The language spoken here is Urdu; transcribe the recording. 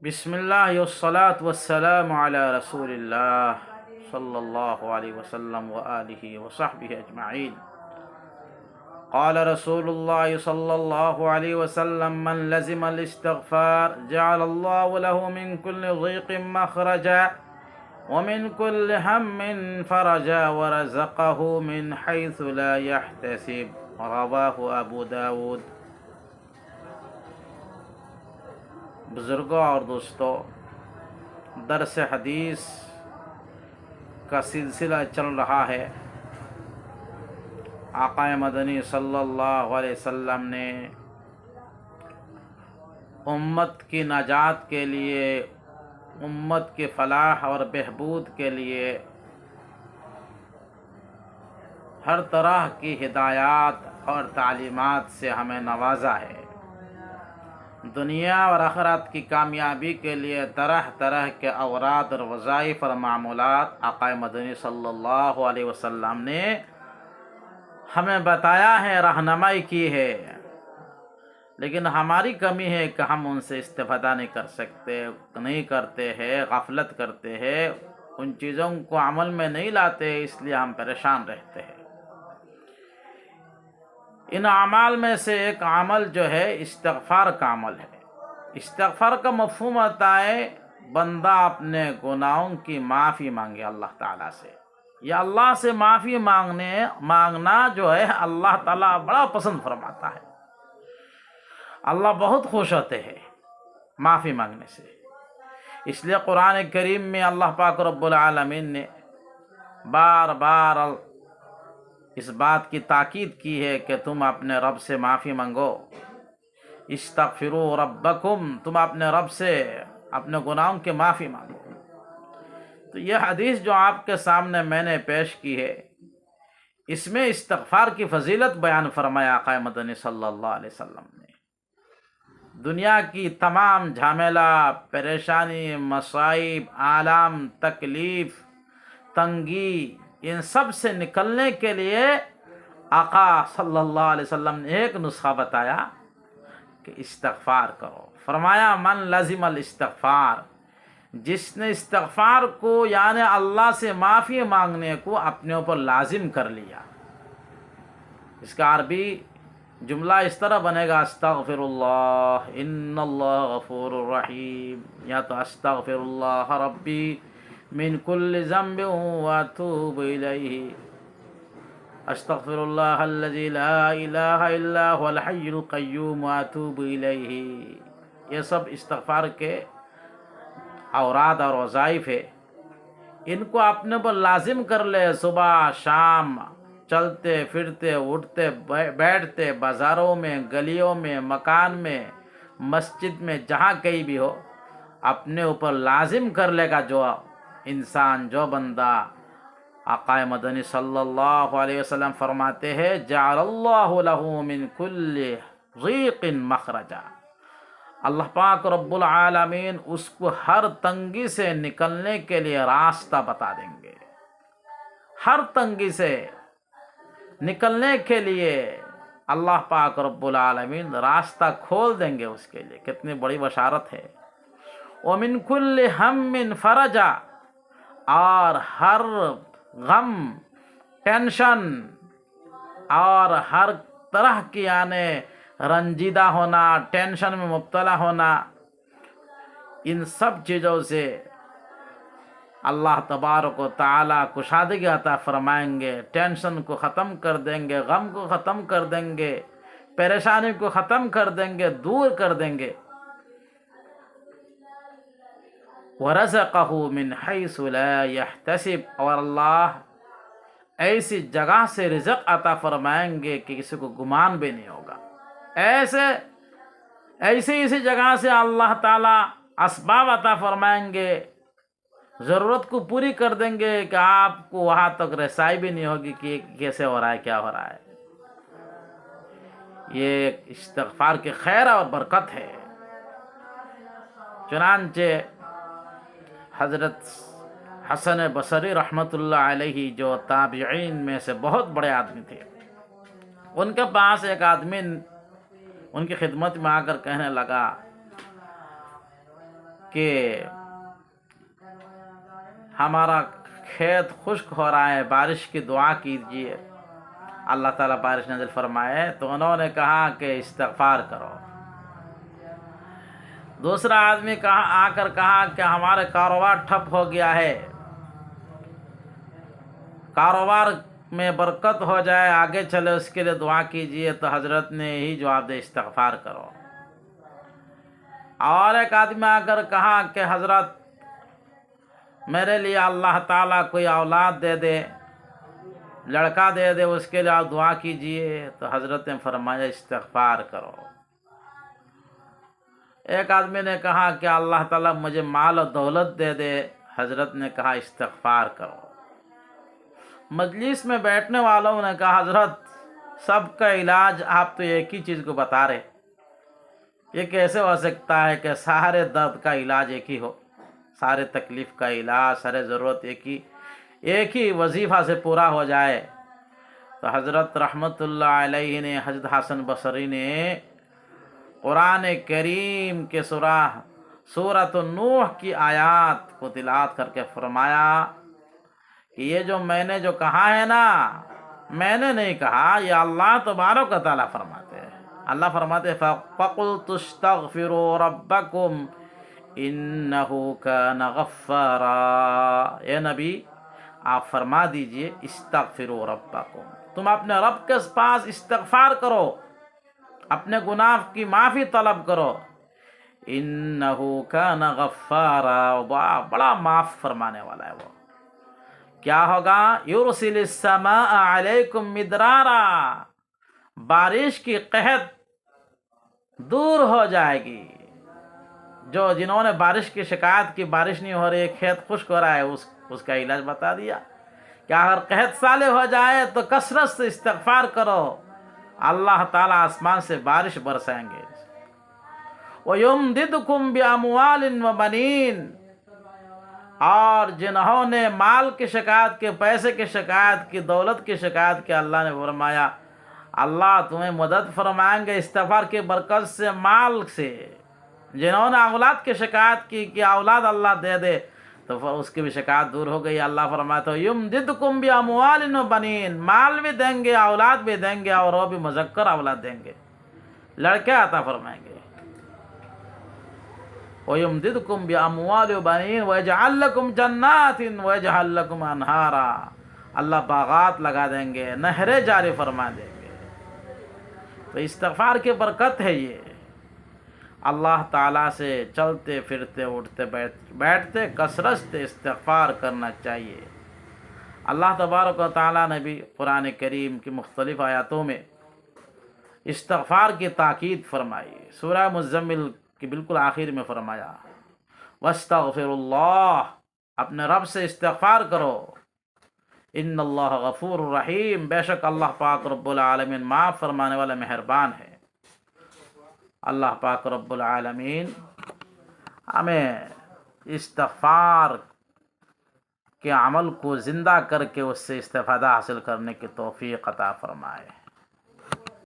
بسم اللہ والصلاة والسلام علی رسول اللہ صلی اللہ علیہ وسلم وآلہ وصحبہ اجمعین۔ قال رسول اللہ صلی اللہ علیہ وسلم من لزم الاستغفار جعل اللہ له من كل ضيق مخرجا ومن كل هم فرجا ورزقه من حيث لا يحتسب رواه ابو داود۔ بزرگوں اور دوستوں، درس حدیث کا سلسلہ چل رہا ہے۔ آقا مدنی صلی اللہ علیہ وسلم نے امت کی نجات کے لیے، امت کے فلاح اور بہبود کے لیے ہر طرح کی ہدایات اور تعلیمات سے ہمیں نوازا ہے۔ دنیا اور آخرت کی کامیابی کے لیے طرح طرح کے اوراد اور وظائف اور معمولات آقا مدنی صلی اللہ علیہ وسلم نے ہمیں بتایا ہے، رہنمائی کی ہے، لیکن ہماری کمی ہے کہ ہم ان سے استفادہ نہیں کر سکتے، نہیں کرتے ہیں، غفلت کرتے ہیں، ان چیزوں کو عمل میں نہیں لاتے، اس لیے ہم پریشان رہتے ہیں۔ ان اعمال میں سے ایک عمل جو ہے استغفار کا عمل ہے۔ استغفار کا مفہوم ہوتا ہے بندہ اپنے گناہوں کی معافی مانگے اللہ تعالیٰ سے۔ یا اللہ سے معافی مانگنا جو ہے اللہ تعالیٰ بڑا پسند فرماتا ہے، اللہ بہت خوش ہوتے ہیں معافی مانگنے سے۔ اس لیے قرآن کریم میں اللہ پاک رب العالمین نے بار بار اس بات کی تاکید کی ہے کہ تم اپنے رب سے معافی مانگو، استغفروا ربکم، تم اپنے رب سے اپنے گناہوں کی معافی مانگو۔ تو یہ حدیث جو آپ کے سامنے میں نے پیش کی ہے، اس میں استغفار کی فضیلت بیان فرمایا آقا مدنی صلی اللہ علیہ وسلم نے۔ دنیا کی تمام جھامیلا، پریشانی، مصائب، آلام، تکلیف، تنگی، ان سب سے نکلنے کے لیے آقا صلی اللہ علیہ وسلم نے ایک نسخہ بتایا کہ استغفار کرو۔ فرمایا من لازم الاستغفار، جس نے استغفار کو یعنی اللہ سے معافی مانگنے کو اپنے اوپر لازم کر لیا۔ اس کا عربی جملہ اس طرح بنے گا استغفر اللہ ان اللہ غفور رحیم، یا تو استغفر اللہ ربی من کل ذنب واتوب الیہ، استغفر اللہ الذی لا الہ الا هو الحی القیوم واتوب الیہ۔ یہ سب استغفار کے اوراد اور وظائف ہے، ان کو اپنے پر لازم کر لے۔ صبح شام چلتے پھرتے، اٹھتے بیٹھتے، بازاروں میں، گلیوں میں، مکان میں، مسجد میں، جہاں کہیں بھی ہو، اپنے اوپر لازم کر لے گا جو انسان، جو بندہ، آقا مدنی صلی اللہ علیہ وسلم فرماتے ہیں جعل اللہ له من کل ضیق مخرجا، اللہ پاک رب العالمین اس کو ہر تنگی سے نکلنے کے لیے راستہ بتا دیں گے۔ ہر تنگی سے نکلنے کے لیے اللہ پاک رب العالمین راستہ کھول دیں گے اس کے لیے۔ کتنی بڑی بشارت ہے۔ ومن کل ہم فرجا، اور ہر غم، ٹینشن اور ہر طرح کی یعنی رنجیدہ ہونا، ٹینشن میں مبتلا ہونا، ان سب چیزوں سے اللہ تبارک و تعالیٰ کشادگی عطا فرمائیں گے، ٹینشن کو ختم کر دیں گے، غم کو ختم کر دیں گے، پریشانی کو ختم کر دیں گے، دور کر دیں گے۔ وَرَزَقَهُ مِنْ حَيْثُ لَا يَحْتَسِبْ، اور اللہ ایسی جگہ سے رزق عطا فرمائیں گے کہ کسی کو گمان بھی نہیں ہوگا۔ ایسی جگہ سے اللہ تعالیٰ اسباب عطا فرمائیں گے، ضرورت کو پوری کر دیں گے کہ آپ کو وہاں تک رسائی بھی نہیں ہوگی کہ کیسے ہو رہا ہے، کیا ہو رہا ہے۔ یہ استغفار کی خیر اور برکت ہے۔ چنانچہ حضرت حسن بصری رحمۃ اللہ علیہ جو تابعین میں سے بہت بڑے آدمی تھے، ان کے پاس ایک آدمی ان کی خدمت میں آ کر کہنے لگا کہ ہمارا کھیت خشک ہو رہا ہے، بارش کی دعا کیجیے، اللہ تعالیٰ بارش نازل فرمائے، تو انہوں نے کہا کہ استغفار کرو۔ دوسرا آدمی آ کر کہا کہ ہمارے کاروبار ٹھپ ہو گیا ہے، کاروبار میں برکت ہو جائے، آگے چلے، اس کے لیے دعا کیجیے، تو حضرت نے یہی جواب دے، استغفار کرو۔ اور ایک آدمی آ کر کہا کہ حضرت میرے لیے اللہ تعالیٰ کوئی اولاد دے دے، لڑکا دے دے، اس کے لیے آپ دعا کیجئے، تو حضرت نے فرمایا استغفار کرو۔ ایک آدمی نے کہا کہ اللہ تعالیٰ مجھے مال و دولت دے دے، حضرت نے کہا استغفار کرو۔ مجلس میں بیٹھنے والوں نے کہا حضرت سب کا علاج آپ تو ایک ہی چیز کو بتا رہے، یہ کیسے ہو سکتا ہے کہ سارے درد کا علاج ایک ہی ہو، سارے تکلیف کا علاج، سارے ضرورت ایک ہی وظیفہ سے پورا ہو جائے؟ تو حضرت رحمت اللہ علیہ نے، حضرت حسن بصری نے قرآن کریم کے سورۃ نوح کی آیات کو تلاوت کر کے فرمایا کہ یہ جو میں نے جو کہا ہے نا، میں نے نہیں کہا، یہ اللہ تبارک و تعالیٰ فرماتے ہیں۔ اللہ فرماتے ہیں فَقُلْتُ اسْتَغْفِرُوا رَبَّكُمْ إِنَّهُ كَانَ غَفَّارًا، اے نبی آپ فرما دیجئے استغفروا ربکم، تم اپنے رب کے پاس استغفار کرو، اپنے گناہ کی معافی طلب کرو، انہو کان غفارا، بڑا معاف فرمانے والا ہے وہ۔ کیا ہوگا؟ یرسل السماء علیکم مدرارا، بارش کی قحط دور ہو جائے گی۔ جنہوں نے بارش کی شکایت کی، بارش نہیں ہو رہی ہے، کھیت خشک ہو رہا ہے، اس کا علاج بتا دیا کہ اگر قحط سالے ہو جائے تو کثرت سے استغفار کرو، اللہ تعالیٰ آسمان سے بارش برسائیں گے۔ وَيُمْدِدْكُمْ بِأَمْوَالٍ وَبَنِينَ، اور جنہوں نے مال کی شکایت کی، پیسے کی شکایت کی، دولت کی شکایت کی، اللہ نے فرمایا اللہ تمہیں مدد فرمائیں گے استغفار کی برکت سے، مال سے۔ جنہوں نے اولاد کی شکایت کی کہ اولاد اللہ دے دے، تو اس کی بھی شکایت دور ہو گئی۔ اللہ فرماتا ہے یمددکم باموال و بنین، مال بھی دیں گے، اولاد بھی دیں گے، اور وہ بھی مذکر اولاد دیں گے، لڑکے عطا فرمائیں گے۔ وَيُمْدِدْكُمْ بِأَمْوَالٍ وَبَنِينَ وَيَجْعَلْ لَكُمْ جَنَّاتٍ وَيَجْعَلْ لَكُمْ أَنْهَارًا، اللہ باغات لگا دیں گے، نہریں جاری فرما دیں گے۔ تو استغفار کی برکت ہے یہ، اللہ تعالیٰ سے چلتے پھرتے اٹھتے بیٹھتے کثرت سے استغفار کرنا چاہیے۔ اللہ تبارک و تعالیٰ نے بھی قرآن کریم کی مختلف آیاتوں میں استغفار کی تاکید فرمائی۔ سورہ مزمل کی بالکل آخر میں فرمایا وَاسْتَغْفِرُ اللَّهِ، اپنے رب سے استغفار کرو، ان اللہ غفور رحیم، بے شک اللہ پاک رب العالمین معاف فرمانے والا مہربان ہے۔ اللہ پاک رب العالمین ہمیں استغفار کے عمل کو زندہ کر کے اس سے استفادہ حاصل کرنے کی توفیق عطا فرمائے۔